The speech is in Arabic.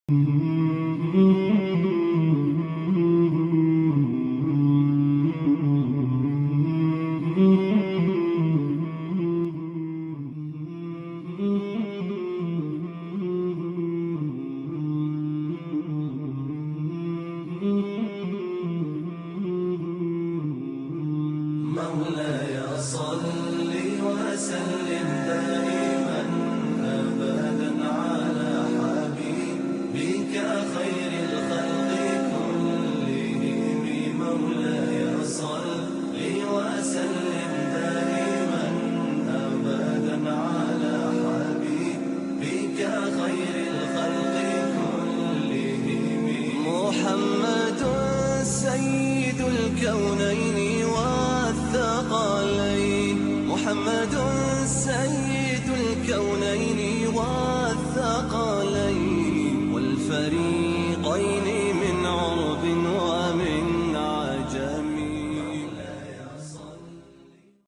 مولاي صل وسلم دائما أبدا على حبيبك خير الخلق كلهم. مولاي صل وسلم دائما أبدا على حبيبك خير الخلق كلهم. محمد سيد الكونين والثقلين، محمد سيد الكونين والثقلين والفريق